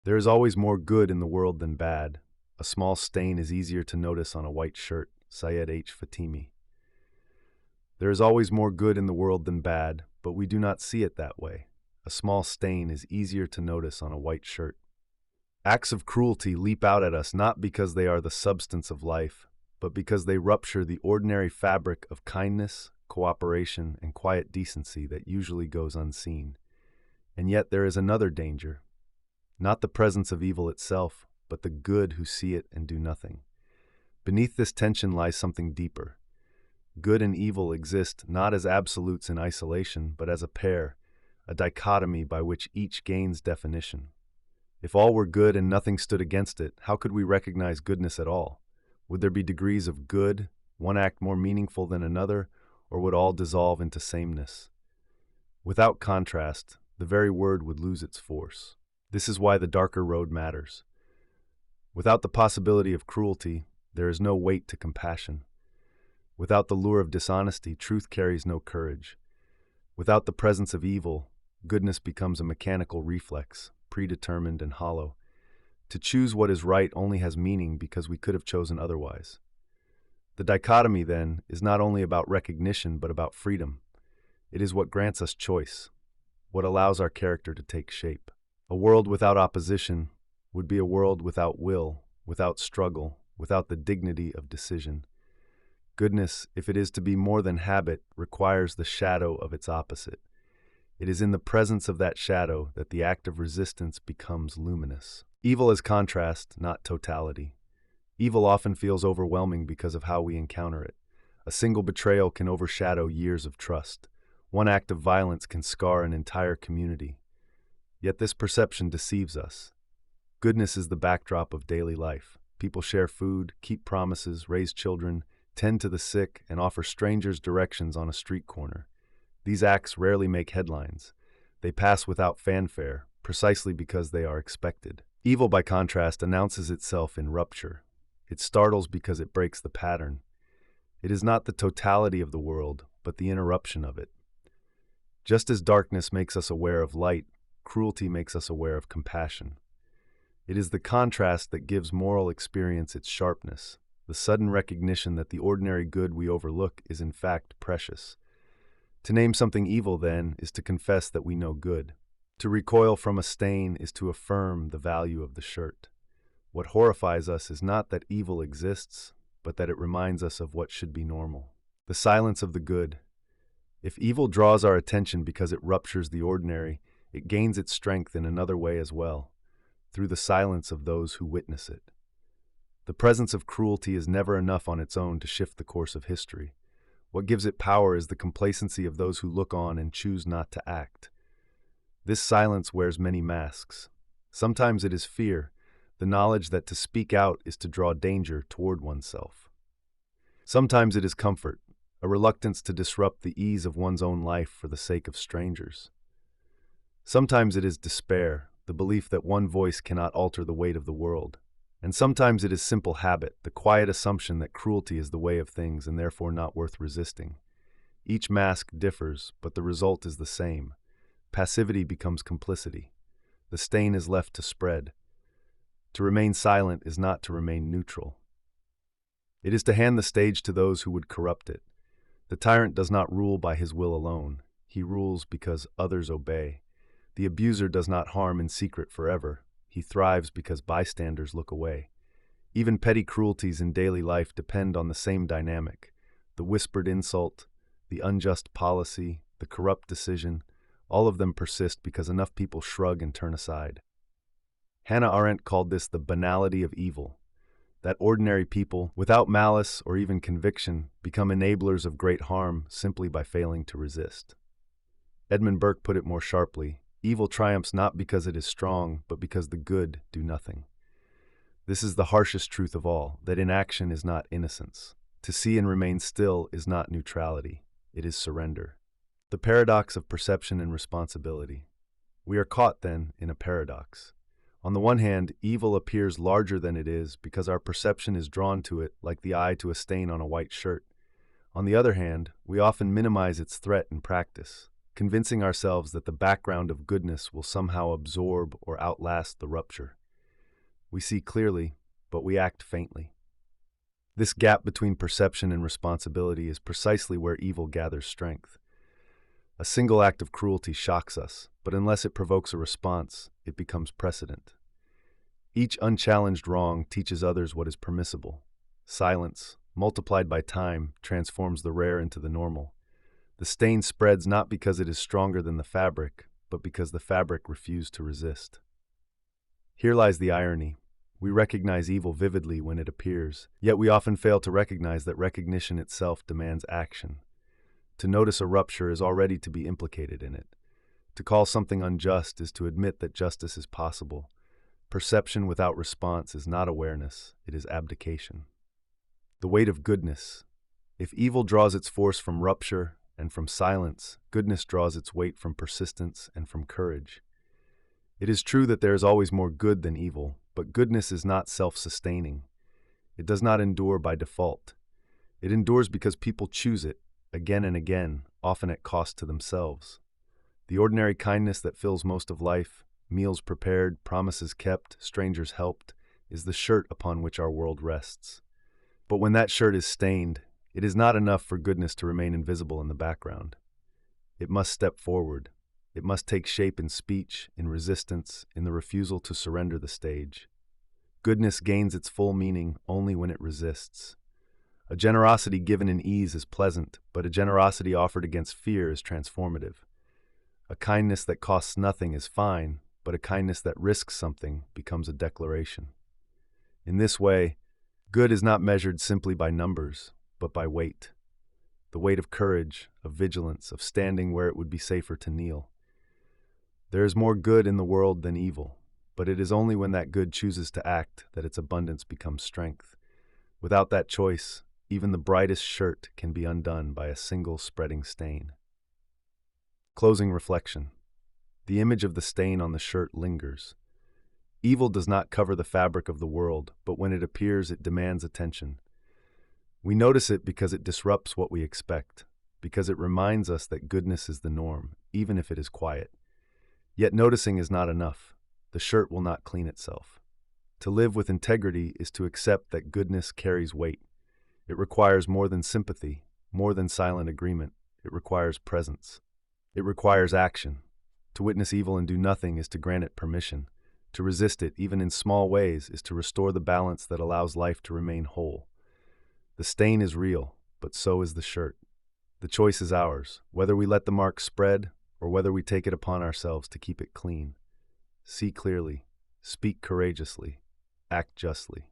There is always more good in the world than bad. A small stain is easier to notice on a white shirt. Syed H. Fatimi. There is always more good in the world than bad, but we do not see it that way. A small stain is easier to notice on a white shirt. Acts of cruelty leap out at us not because they are the substance of life, but because they rupture the ordinary fabric of kindness, cooperation, and quiet decency that usually goes unseen. And yet there is another danger. Not the presence of evil itself, but the good who see it and do nothing. Beneath this tension lies something deeper. Good and evil exist not as absolutes in isolation, but as a pair, a dichotomy by which each gains definition. If all were good and nothing stood against it, how could we recognize goodness at all? Would there be degrees of good, one act more meaningful than another, or would all dissolve into sameness? Without contrast, the very word would lose its force. This is why the darker road matters. Without the possibility of cruelty, there is no weight to compassion. Without the lure of dishonesty, truth carries no courage. Without the presence of evil, goodness becomes a mechanical reflex, predetermined and hollow. To choose what is right only has meaning because we could have chosen otherwise. The dichotomy, then, is not only about recognition but about freedom. It is what grants us choice, what allows our character to take shape. A world without opposition would be a world without will, without struggle, without the dignity of decision. Goodness, if it is to be more than habit, requires the shadow of its opposite. It is in the presence of that shadow that the act of resistance becomes luminous. Evil is contrast, not totality. Evil often feels overwhelming because of how we encounter it. A single betrayal can overshadow years of trust. One act of violence can scar an entire community. Yet this perception deceives us. Goodness is the backdrop of daily life. People share food, keep promises, raise children, tend to the sick, and offer strangers directions on a street corner. These acts rarely make headlines. They pass without fanfare, precisely because they are expected. Evil, by contrast, announces itself in rupture. It startles because it breaks the pattern. It is not the totality of the world, but the interruption of it. Just as darkness makes us aware of light, cruelty makes us aware of compassion. It is the contrast that gives moral experience its sharpness, the sudden recognition that the ordinary good we overlook is in fact precious. To name something evil, then, is to confess that we know good. To recoil from a stain is to affirm the value of the shirt. What horrifies us is not that evil exists, but that it reminds us of what should be normal. The silence of the good. If evil draws our attention because it ruptures the ordinary, it gains its strength in another way as well, through the silence of those who witness it. The presence of cruelty is never enough on its own to shift the course of history. What gives it power is the complacency of those who look on and choose not to act. This silence wears many masks. Sometimes it is fear, the knowledge that to speak out is to draw danger toward oneself. Sometimes it is comfort, a reluctance to disrupt the ease of one's own life for the sake of strangers. Sometimes it is despair, the belief that one voice cannot alter the weight of the world. And sometimes it is simple habit, the quiet assumption that cruelty is the way of things and therefore not worth resisting. Each mask differs, but the result is the same. Passivity becomes complicity. The stain is left to spread. To remain silent is not to remain neutral. It is to hand the stage to those who would corrupt it. The tyrant does not rule by his will alone. He rules because others obey. The abuser does not harm in secret forever. He thrives because bystanders look away. Even petty cruelties in daily life depend on the same dynamic. The whispered insult, the unjust policy, the corrupt decision, all of them persist because enough people shrug and turn aside. Hannah Arendt called this the banality of evil, that ordinary people, without malice or even conviction, become enablers of great harm simply by failing to resist. Edmund Burke put it more sharply: evil triumphs not because it is strong, but because the good do nothing. This is the harshest truth of all, that inaction is not innocence. To see and remain still is not neutrality, it is surrender. The paradox of perception and responsibility. We are caught, then, in a paradox. On the one hand, evil appears larger than it is because our perception is drawn to it like the eye to a stain on a white shirt. On the other hand, we often minimize its threat in practice. convincing ourselves that the background of goodness will somehow absorb or outlast the rupture. We see clearly, but we act faintly. This gap between perception and responsibility is precisely where evil gathers strength. A single act of cruelty shocks us, but unless it provokes a response, it becomes precedent. Each unchallenged wrong teaches others what is permissible. Silence, multiplied by time, transforms the rare into the normal. The stain spreads not because it is stronger than the fabric, but because the fabric refused to resist. Here lies the irony. We recognize evil vividly when it appears, yet we often fail to recognize that recognition itself demands action. To notice a rupture is already to be implicated in it. To call something unjust is to admit that justice is possible. Perception without response is not awareness, it is abdication. The weight of goodness. If evil draws its force from rupture and from silence, goodness draws its weight from persistence and from courage. It is true that there is always more good than evil, but goodness is not self-sustaining. It does not endure by default. It endures because people choose it, again and again, often at cost to themselves. The ordinary kindness that fills most of life, meals prepared, promises kept, strangers helped, is the shirt upon which our world rests. But when that shirt is stained, it is not enough for goodness to remain invisible in the background. It must step forward. It must take shape in speech, in resistance, in the refusal to surrender the stage. Goodness gains its full meaning only when it resists. A generosity given in ease is pleasant, but a generosity offered against fear is transformative. A kindness that costs nothing is fine, but a kindness that risks something becomes a declaration. In this way, good is not measured simply by numbers, but by weight. The weight of courage, of vigilance, of standing where it would be safer to kneel. There is more good in the world than evil, but it is only when that good chooses to act that its abundance becomes strength. Without that choice, even the brightest shirt can be undone by a single spreading stain. Closing reflection. The image of the stain on the shirt lingers. Evil does not cover the fabric of the world, but when it appears, it demands attention. We notice it because it disrupts what we expect, because it reminds us that goodness is the norm, even if it is quiet. Yet noticing is not enough. The shirt will not clean itself. To live with integrity is to accept that goodness carries weight. It requires more than sympathy, more than silent agreement. It requires presence. It requires action. To witness evil and do nothing is to grant it permission. To resist it, even in small ways, is to restore the balance that allows life to remain whole. The stain is real, but so is the shirt. The choice is ours, whether we let the mark spread or whether we take it upon ourselves to keep it clean. See clearly, speak courageously, act justly.